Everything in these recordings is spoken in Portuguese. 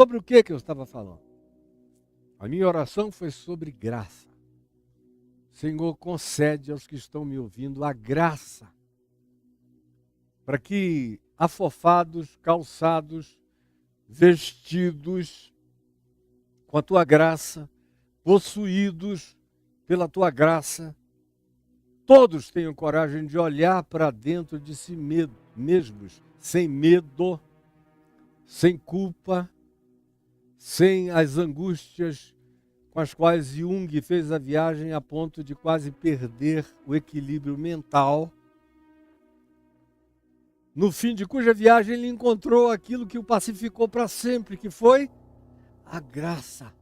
Sobre o que eu estava falando? A minha oração foi sobre graça. Senhor, concede aos que estão me ouvindo a graça, para que afofados, calçados, vestidos com a tua graça, possuídos pela tua graça, todos tenham coragem de olhar para dentro de si mesmos, sem medo, sem culpa, sem as angústias com as quais Jung fez a viagem a ponto de quase perder o equilíbrio mental. No fim de cuja viagem ele encontrou aquilo que o pacificou para sempre, que foi a graça.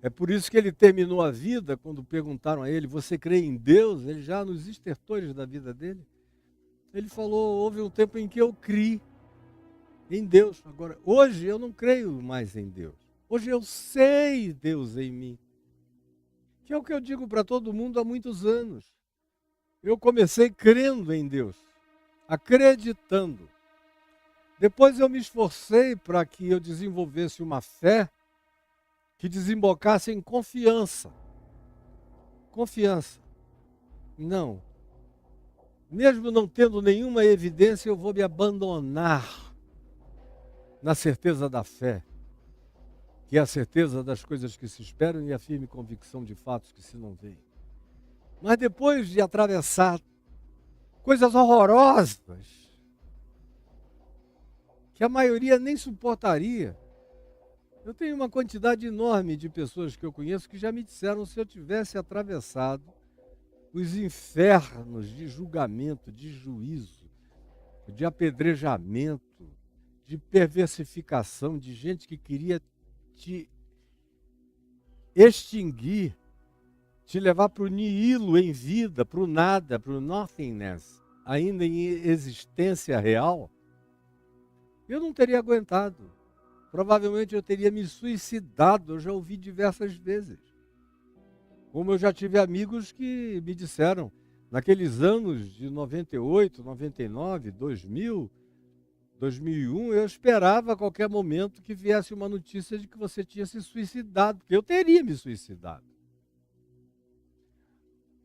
É por isso que ele terminou a vida, quando perguntaram a ele, você crê em Deus? Ele já nos estertores da vida dele, ele falou, houve um tempo em que eu criei em Deus. Agora, hoje eu não creio mais em Deus. Hoje eu sei Deus em mim. Que é o que eu digo para todo mundo há muitos anos. Eu comecei crendo em Deus, acreditando. Depois eu me esforcei para que eu desenvolvesse uma fé que desembocasse em confiança. Confiança. Não. Mesmo não tendo nenhuma evidência, eu vou me abandonar na certeza da fé, que é a certeza das coisas que se esperam e a firme convicção de fatos que se não veem. Mas depois de atravessar coisas horrorosas, que a maioria nem suportaria, eu tenho uma quantidade enorme de pessoas que eu conheço que já me disseram se eu tivesse atravessado os infernos de julgamento, de juízo, de apedrejamento, de perversificação, de gente que queria te extinguir, te levar para o nihilo em vida, para o nada, para o nothingness, ainda em existência real, eu não teria aguentado. Provavelmente eu teria me suicidado, eu já ouvi diversas vezes. Como eu já tive amigos que me disseram, naqueles anos de 98, 99, 2000, 2001, eu esperava a qualquer momento que viesse uma notícia de que você tinha se suicidado, porque eu teria me suicidado.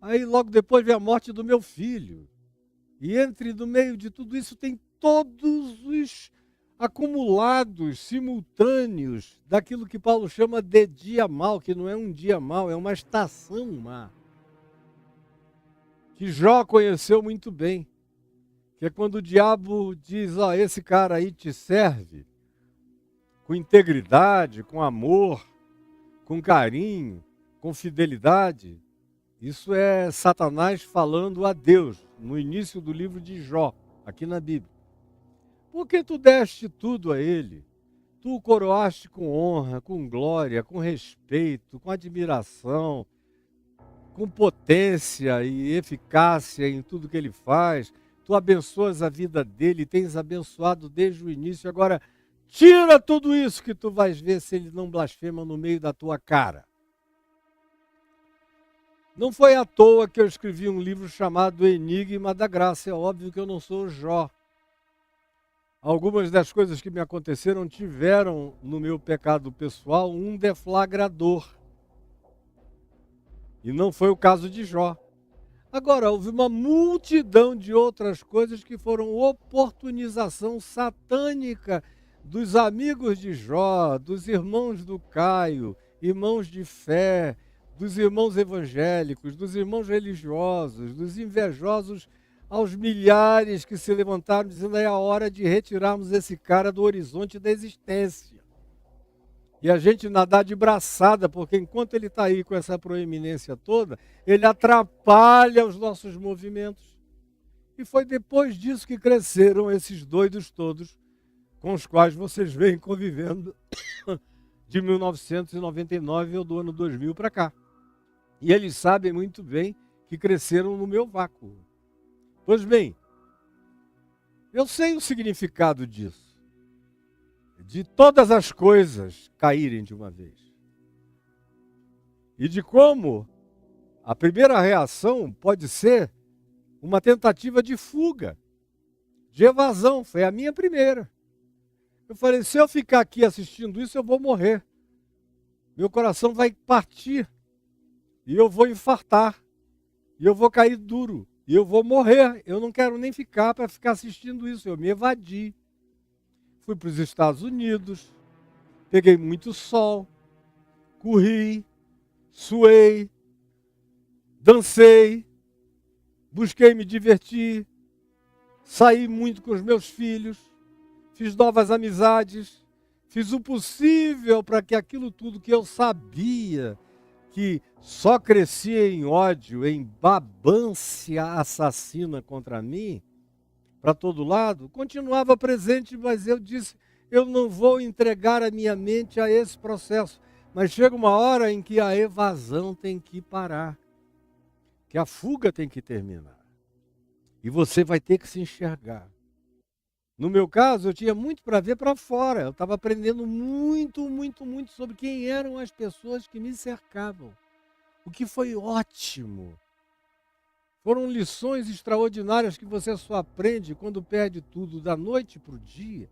Aí logo depois veio a morte do meu filho. E no meio de tudo isso tem todos os acumulados, simultâneos, daquilo que Paulo chama de dia mau, que não é um dia mau, é uma estação má. Que Jó conheceu muito bem. Que é quando o diabo diz, ó, esse cara aí te serve com integridade, com amor, com carinho, com fidelidade. Isso é Satanás falando a Deus, no início do livro de Jó, aqui na Bíblia. Porque tu deste tudo a ele, tu o coroaste com honra, com glória, com respeito, com admiração, com potência e eficácia em tudo que ele faz. Tu abençoas a vida dele, tens abençoado desde o início. Agora, tira tudo isso que tu vais ver se ele não blasfema no meio da tua cara. Não foi à toa que eu escrevi um livro chamado Enigma da Graça. É óbvio que eu não sou Jó. Algumas das coisas que me aconteceram tiveram no meu pecado pessoal um deflagrador. E não foi o caso de Jó. Agora, houve uma multidão de outras coisas que foram oportunização satânica dos amigos de Jó, dos irmãos do Caio, irmãos de fé, dos irmãos evangélicos, dos irmãos religiosos, dos invejosos aos milhares que se levantaram dizendo é a hora de retirarmos esse cara do horizonte da existência. E a gente nadar de braçada, porque enquanto ele está aí com essa proeminência toda, ele atrapalha os nossos movimentos. E foi depois disso que cresceram esses doidos todos, com os quais vocês vêm convivendo de 1999 ou do ano 2000 para cá. E eles sabem muito bem que cresceram no meu vácuo. Pois bem, eu sei o significado disso. De todas as coisas caírem de uma vez. E de como a primeira reação pode ser uma tentativa de fuga, de evasão. Foi a minha primeira. Eu falei, se eu ficar aqui assistindo isso, eu vou morrer. Meu coração vai partir. E eu vou infartar. E eu vou cair duro. E eu vou morrer. Eu não quero nem ficar para ficar assistindo isso. Eu me evadi. Fui para os Estados Unidos. Peguei muito sol. Corri. Suei. Dancei. Busquei me divertir. Saí muito com os meus filhos. Fiz novas amizades, fiz o possível para que aquilo tudo que eu sabia que só crescia em ódio, em babância assassina contra mim, para todo lado, continuava presente, mas eu disse, eu não vou entregar a minha mente a esse processo. Mas chega uma hora em que a evasão tem que parar, que a fuga tem que terminar. E você vai ter que se enxergar. No meu caso, eu tinha muito para ver para fora. Eu estava aprendendo muito sobre quem eram as pessoas que me cercavam. O que foi ótimo. Foram lições extraordinárias que você só aprende quando perde tudo da noite para o dia.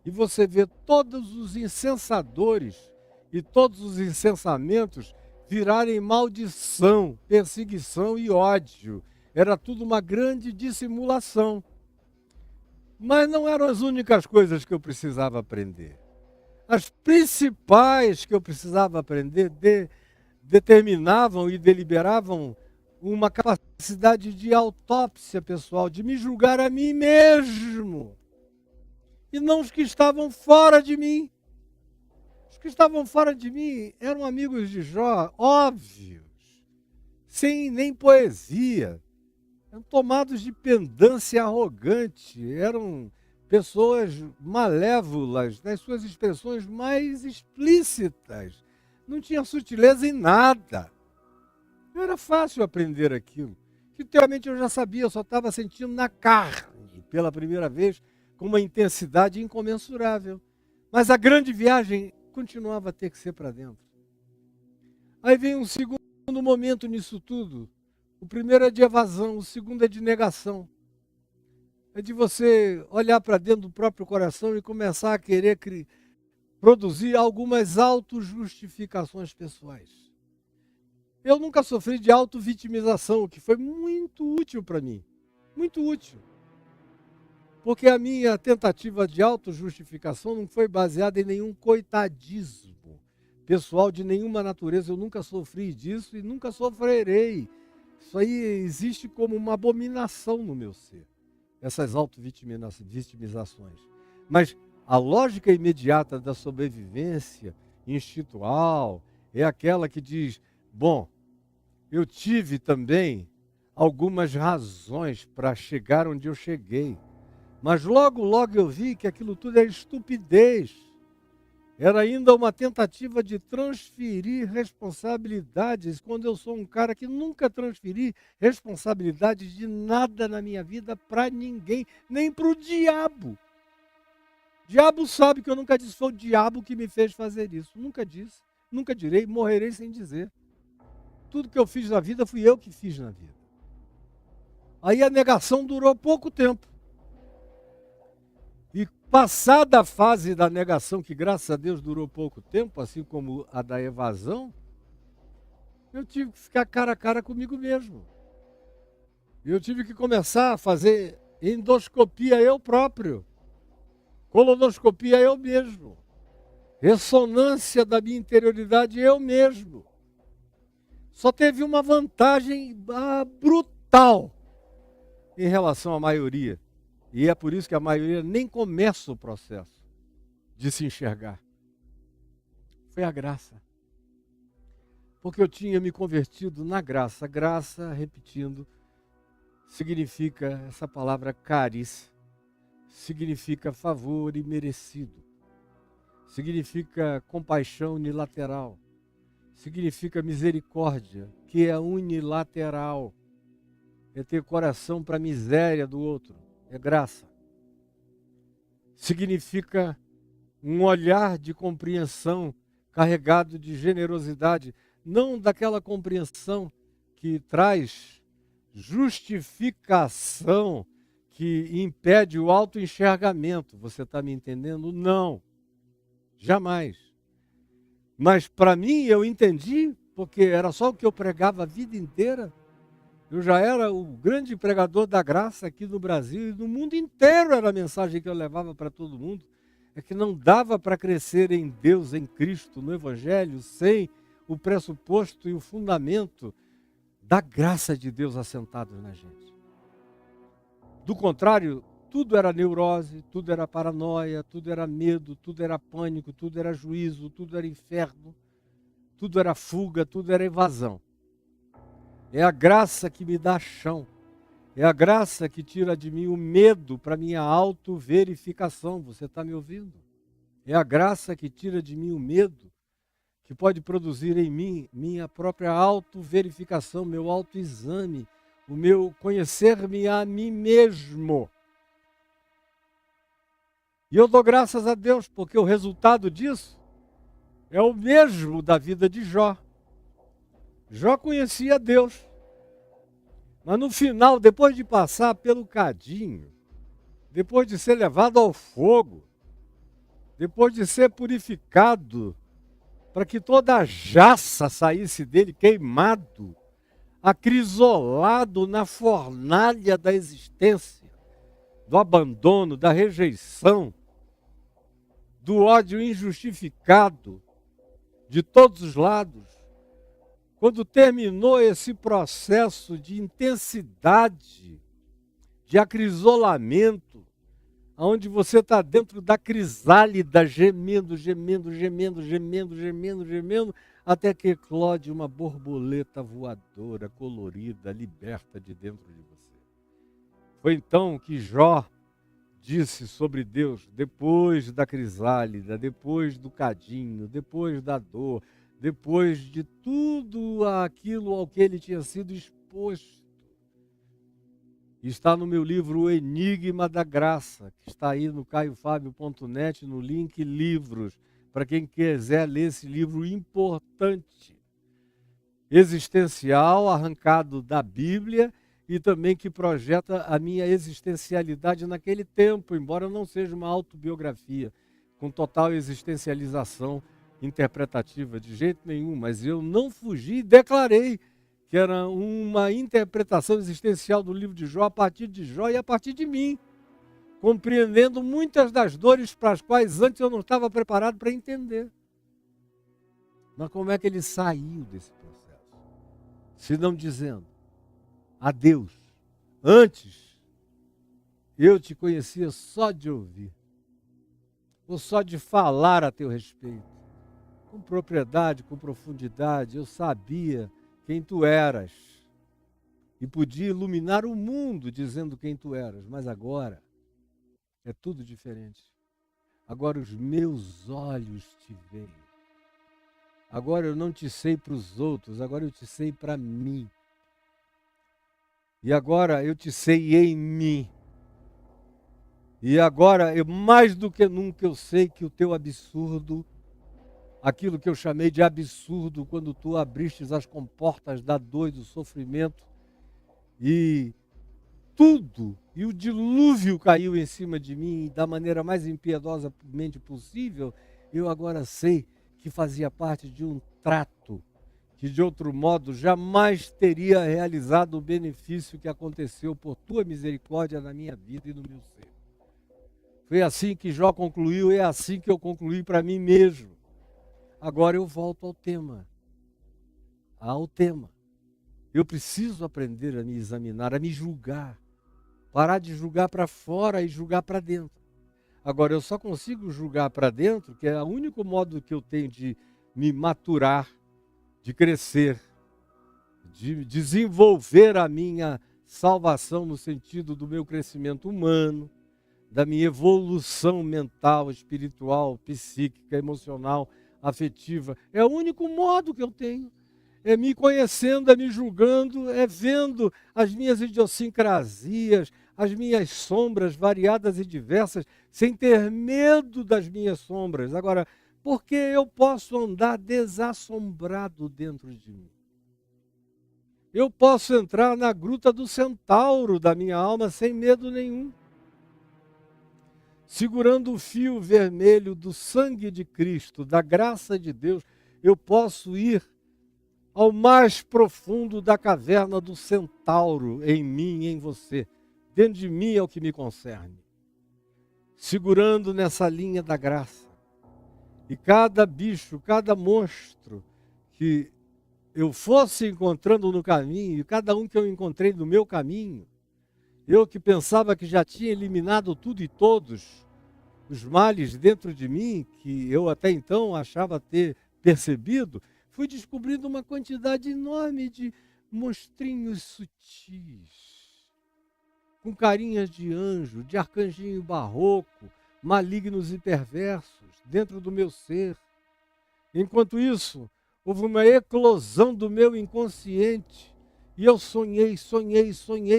E você vê todos os incensadores e todos os incensamentos virarem maldição, perseguição e ódio. Era tudo uma grande dissimulação. Mas não eram as únicas coisas que eu precisava aprender. As principais que eu precisava aprender determinavam e deliberavam uma capacidade de autópsia pessoal, de me julgar a mim mesmo. E não os que estavam fora de mim. Os que estavam fora de mim eram amigos de Jó, óbvios, sem nem poesia. Eram tomados de pendância arrogante, eram pessoas malévolas nas suas expressões mais explícitas. Não tinha sutileza em nada. Não era fácil aprender aquilo. Que teoricamente eu já sabia, eu só estava sentindo na carne, pela primeira vez, com uma intensidade incomensurável. Mas a grande viagem continuava a ter que ser para dentro. Aí vem um segundo momento nisso tudo. O primeiro é de evasão, o segundo é de negação. É de você olhar para dentro do próprio coração e começar a querer produzir algumas autojustificações pessoais. Eu nunca sofri de autovitimização, o que foi muito útil para mim. Muito útil. Porque a minha tentativa de autojustificação não foi baseada em nenhum coitadismo pessoal de nenhuma natureza. Eu nunca sofri disso e nunca sofrerei. Isso aí existe como uma abominação no meu ser, essas autovitimizações. Mas a lógica imediata da sobrevivência instintual é aquela que diz, bom, eu tive também algumas razões para chegar onde eu cheguei, mas logo eu vi que aquilo tudo era estupidez. Era ainda uma tentativa de transferir responsabilidades, quando eu sou um cara que nunca transferi responsabilidades de nada na minha vida para ninguém, nem para o diabo. O diabo sabe que eu nunca disse, foi o diabo que me fez fazer isso. Nunca disse, nunca direi, morrerei sem dizer. Tudo que eu fiz na vida, fui eu que fiz na vida. Aí a negação durou pouco tempo. E passada a fase da negação, que graças a Deus durou pouco tempo, assim como a da evasão, eu tive que ficar cara a cara comigo mesmo. Eu tive que começar a fazer endoscopia eu próprio, colonoscopia eu mesmo, ressonância da minha interioridade eu mesmo. Só teve uma vantagem brutal em relação à maioria. E é por isso que a maioria nem começa o processo de se enxergar. Foi a graça. Porque eu tinha me convertido na graça. Graça, repetindo, significa, essa palavra caris, significa favor imerecido. Significa compaixão unilateral. Significa misericórdia, que é unilateral. É ter coração para a miséria do outro. É graça. Significa um olhar de compreensão carregado de generosidade, não daquela compreensão que traz justificação, que impede o autoenxergamento. Você está me entendendo? Não, jamais. Mas para mim eu entendi, porque era só o que eu pregava a vida inteira. Eu já era o grande pregador da graça aqui no Brasil e no mundo inteiro era a mensagem que eu levava para todo mundo. É que não dava para crescer em Deus, em Cristo, no Evangelho, sem o pressuposto e o fundamento da graça de Deus assentado na gente. Do contrário, tudo era neurose, tudo era paranoia, tudo era medo, tudo era pânico, tudo era juízo, tudo era inferno, tudo era fuga, tudo era evasão. É a graça que me dá chão. É a graça que tira de mim o medo para minha autoverificação. Você está me ouvindo? É a graça que tira de mim o medo, que pode produzir em mim minha própria autoverificação, meu autoexame, o meu conhecer-me a mim mesmo. E eu dou graças a Deus, porque o resultado disso é o mesmo da vida de Jó. Jó conhecia Deus, mas no final, depois de passar pelo cadinho, depois de ser levado ao fogo, depois de ser purificado, para que toda a jaça saísse dele queimado, acrisolado na fornalha da existência, do abandono, da rejeição, do ódio injustificado, de todos os lados. Quando terminou esse processo de intensidade, de acrisolamento, onde você está dentro da crisálida, gemendo, gemendo, gemendo, gemendo, gemendo, gemendo, até que eclode uma borboleta voadora, colorida, liberta de dentro de você. Foi então que Jó disse sobre Deus, depois da crisálida, depois do cadinho, depois da dor, depois de tudo aquilo ao que ele tinha sido exposto. Está no meu livro O Enigma da Graça, que está aí no caiofabio.net, no link livros, para quem quiser ler esse livro importante, existencial, arrancado da Bíblia e também que projeta a minha existencialidade naquele tempo, embora não seja uma autobiografia com total existencialização interpretativa de jeito nenhum, mas eu não fugi e declarei que era uma interpretação existencial do livro de Jó a partir de Jó e a partir de mim, compreendendo muitas das dores para as quais antes eu não estava preparado para entender. Mas como é que ele saiu desse processo? Se não dizendo, a Deus, antes eu te conhecia só de ouvir, ou só de falar a teu respeito. Com propriedade, com profundidade, eu sabia quem tu eras e podia iluminar o mundo dizendo quem tu eras, mas agora é tudo diferente. Agora os meus olhos te veem. Agora eu não te sei para os outros, agora eu te sei para mim. E agora eu te sei em mim. E agora, mais do que nunca, eu sei que o teu absurdo, aquilo que eu chamei de absurdo quando tu abristes as comportas da dor e do sofrimento, e tudo, e o dilúvio caiu em cima de mim da maneira mais impiedosamente possível, eu agora sei que fazia parte de um trato que de outro modo jamais teria realizado o benefício que aconteceu por tua misericórdia na minha vida e no meu ser. Foi assim que Jó concluiu, é assim que eu concluí para mim mesmo. Agora eu volto ao tema. Eu preciso aprender a me examinar, a me julgar. Parar de julgar para fora e julgar para dentro. Agora eu só consigo julgar para dentro, que é o único modo que eu tenho de me maturar, de crescer, de desenvolver a minha salvação no sentido do meu crescimento humano, da minha evolução mental, espiritual, psíquica, emocional, afetiva. É o único modo que eu tenho. É me conhecendo, é me julgando, é vendo as minhas idiosincrasias, as minhas sombras variadas e diversas, sem ter medo das minhas sombras. Agora, por que eu posso andar desassombrado dentro de mim? Eu posso entrar na gruta do centauro da minha alma sem medo nenhum. Segurando o fio vermelho do sangue de Cristo, da graça de Deus, eu posso ir ao mais profundo da caverna do centauro, em mim e em você. Dentro de mim é o que me concerne. Segurando nessa linha da graça. E cada bicho, cada monstro que eu fosse encontrando no caminho, e cada um que eu encontrei no meu caminho, eu que pensava que já tinha eliminado tudo e todos, os males dentro de mim, que eu até então achava ter percebido, fui descobrindo uma quantidade enorme de monstrinhos sutis, com carinhas de anjo, de arcanjinho barroco, malignos e perversos, dentro do meu ser. Enquanto isso, houve uma eclosão do meu inconsciente, e eu sonhei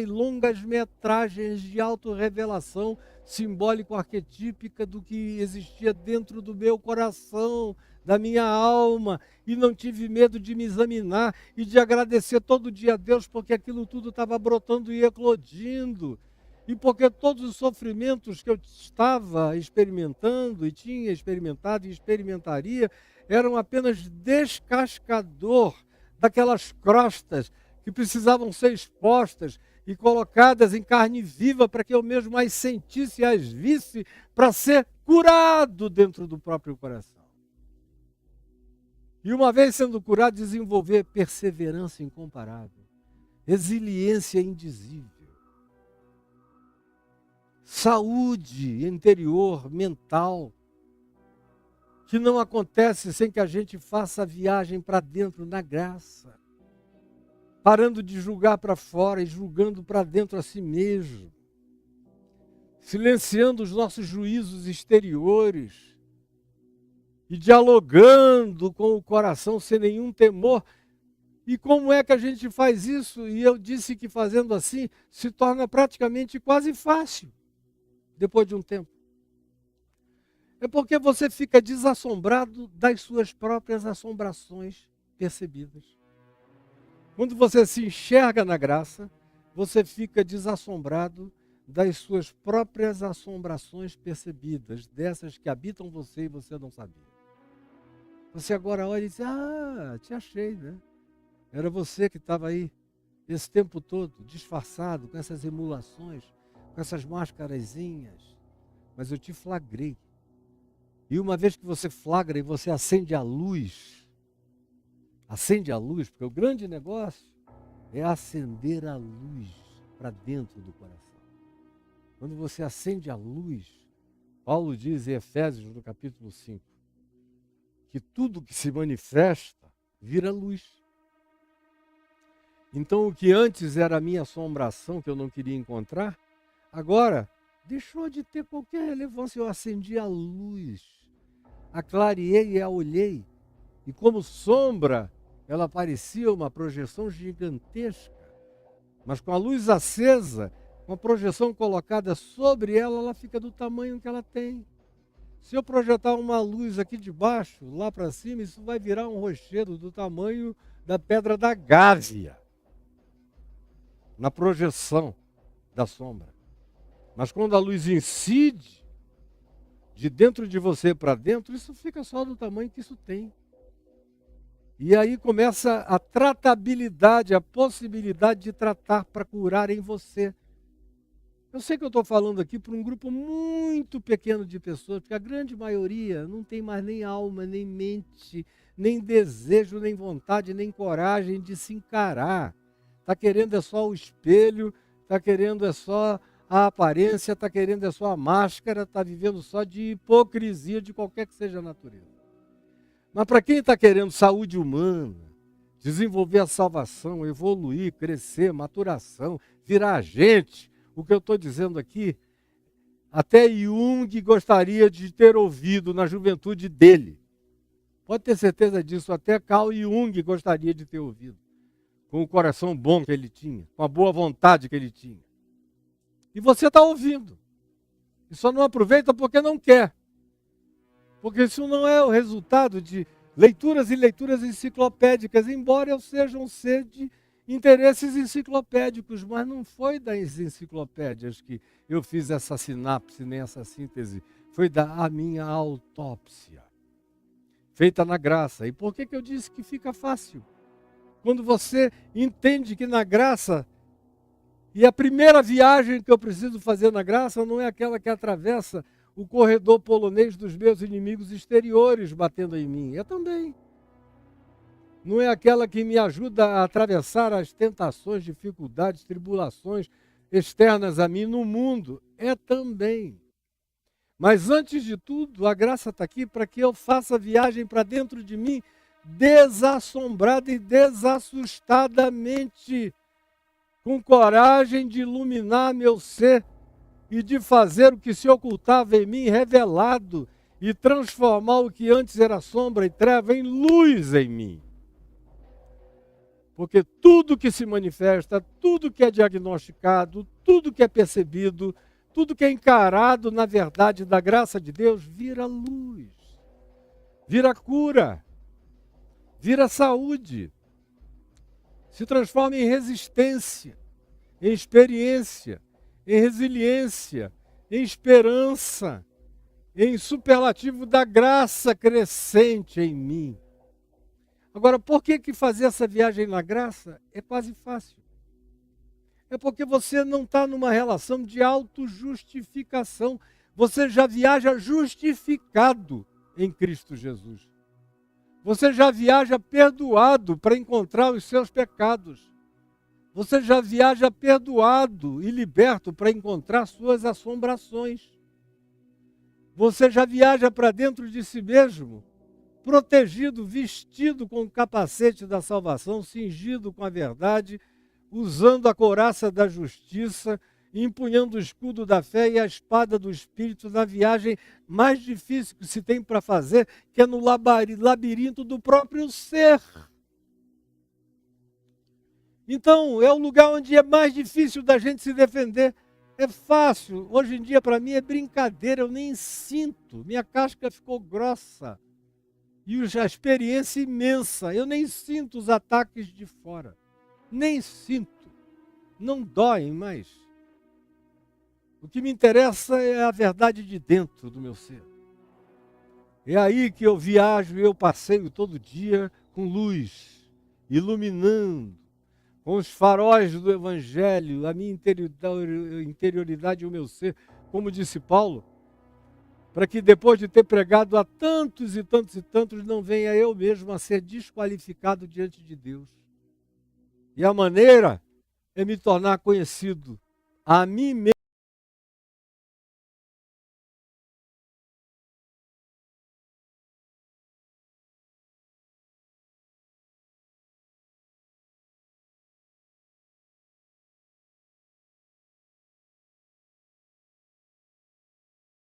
longas metragens de autorrevelação simbólico-arquetípica do que existia dentro do meu coração, da minha alma, e não tive medo de me examinar e de agradecer todo dia a Deus, porque aquilo tudo estava brotando e eclodindo, e porque todos os sofrimentos que eu estava experimentando, e tinha experimentado e experimentaria, eram apenas descascador daquelas crostas que precisavam ser expostas e colocadas em carne viva para que eu mesmo as sentisse e as visse para ser curado dentro do próprio coração. E uma vez sendo curado, desenvolver perseverança incomparável, resiliência indizível, saúde interior, mental, que não acontece sem que a gente faça a viagem para dentro na graça, parando de julgar para fora e julgando para dentro a si mesmo, silenciando os nossos juízos exteriores e dialogando com o coração sem nenhum temor. E como é que a gente faz isso? E eu disse que fazendo assim se torna praticamente quase fácil, depois de um tempo. É porque você fica desassombrado das suas próprias assombrações percebidas. Quando você se enxerga na graça, você fica desassombrado das suas próprias assombrações percebidas, dessas que habitam você e você não sabia. Você agora olha e diz, te achei, né? Era você que estava aí esse tempo todo, disfarçado, com essas emulações, com essas máscarazinhas, mas eu te flagrei. E uma vez que você flagra e você acende a luz, porque o grande negócio é acender a luz para dentro do coração. Quando você acende a luz, Paulo diz em Efésios, no capítulo 5, que tudo que se manifesta vira luz. Então o que antes era a minha assombração, que eu não queria encontrar, agora deixou de ter qualquer relevância. Eu acendi a luz, a clareei e a olhei, e como sombra, ela parecia uma projeção gigantesca, mas com a luz acesa, com a projeção colocada sobre ela, ela fica do tamanho que ela tem. Se eu projetar uma luz aqui de baixo, lá para cima, isso vai virar um rochedo do tamanho da pedra da Gávea, na projeção da sombra. Mas quando a luz incide de dentro de você para dentro, isso fica só do tamanho que isso tem. E aí começa a tratabilidade, a possibilidade de tratar para curar em você. Eu sei que eu estou falando aqui para um grupo muito pequeno de pessoas, porque a grande maioria não tem mais nem alma, nem mente, nem desejo, nem vontade, nem coragem de se encarar. Está querendo é só o espelho, está querendo é só a aparência, está querendo é só a máscara, está vivendo só de hipocrisia de qualquer que seja a natureza. Mas para quem está querendo saúde humana, desenvolver a salvação, evoluir, crescer, maturação, virar gente, o que eu estou dizendo aqui, até Jung gostaria de ter ouvido na juventude dele. Pode ter certeza disso, até Carl Jung gostaria de ter ouvido. Com o coração bom que ele tinha, com a boa vontade que ele tinha. E você está ouvindo. E só não aproveita porque não quer. Porque isso não é o resultado de leituras e leituras enciclopédicas, embora eu seja um ser de interesses enciclopédicos, mas não foi das enciclopédias que eu fiz essa sinapse, nem essa síntese. Foi a minha autópsia, feita na graça. E por que eu disse que fica fácil? Quando você entende que na graça, e a primeira viagem que eu preciso fazer na graça não é aquela que atravessa o corredor polonês dos meus inimigos exteriores batendo em mim. É também. Não é aquela que me ajuda a atravessar as tentações, dificuldades, tribulações externas a mim no mundo. É também. Mas antes de tudo, a graça está aqui para que eu faça a viagem para dentro de mim desassombrada e desassustadamente, com coragem de iluminar meu ser e de fazer o que se ocultava em mim revelado e transformar o que antes era sombra e treva em luz em mim. Porque tudo que se manifesta, tudo que é diagnosticado, tudo que é percebido, tudo que é encarado na verdade da graça de Deus, vira luz, vira cura, vira saúde, se transforma em resistência, em experiência, em resiliência, em esperança, em superlativo da graça crescente em mim. Agora, por que fazer essa viagem na graça é quase fácil? É porque você não está numa relação de autojustificação. Você já viaja justificado em Cristo Jesus. Você já viaja perdoado para encontrar os seus pecados. Você já viaja perdoado e liberto para encontrar suas assombrações. Você já viaja para dentro de si mesmo, protegido, vestido com o capacete da salvação, cingido com a verdade, usando a couraça da justiça, empunhando o escudo da fé e a espada do Espírito na viagem mais difícil que se tem para fazer, que é no labirinto do próprio ser. Então, é o lugar onde é mais difícil da gente se defender. É fácil. Hoje em dia, para mim, é brincadeira. Eu nem sinto. Minha casca ficou grossa. E a experiência imensa. Eu nem sinto os ataques de fora. Nem sinto. Não doem mais. O que me interessa é a verdade de dentro do meu ser. É aí que eu viajo e eu passeio todo dia com luz, iluminando, com os faróis do Evangelho, a minha interioridade e o meu ser, como disse Paulo, para que depois de ter pregado a tantos e tantos e tantos, não venha eu mesmo a ser desqualificado diante de Deus. E a maneira é me tornar conhecido a mim mesmo